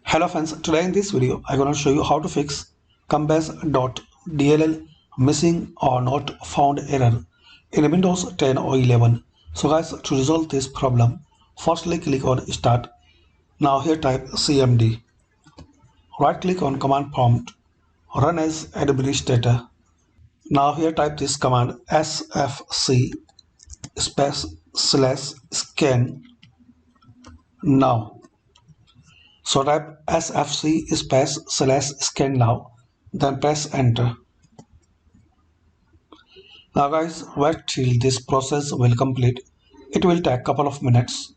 Hello friends, today in this video I'm going to show you how to fix combase dll missing or not found error in Windows 10 or 11. So guys, to resolve this problem, firstly click on start. Now here type cmd. Right click on command prompt, run as administrator. Now here type this command sfc /scan now. So type sfc /scan now, then press enter. Now guys, wait till this process will complete. It will take a couple of minutes.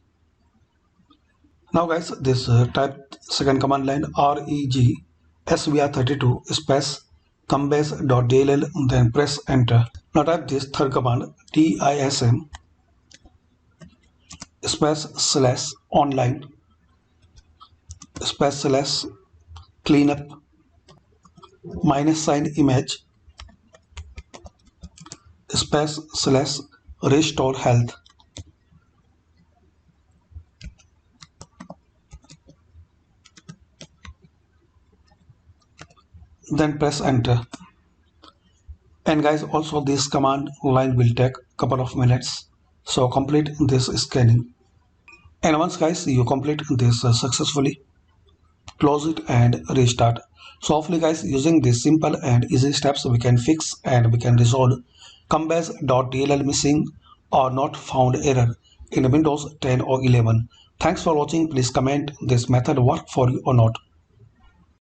Now guys, this type second command line reg svr32 combase.dll, then press enter. Now type this third command dism /online /cleanup -image /restore health. Then press enter. And guys, also this command line will take a couple of minutes, so complete this scanning. And once guys you complete this successfully, close it and restart. So hopefully guys, using these simple and easy steps, we can fix and we can resolve combase.dll missing or not found error in Windows 10 or 11. Thanks for watching. Please comment this method work for you or not.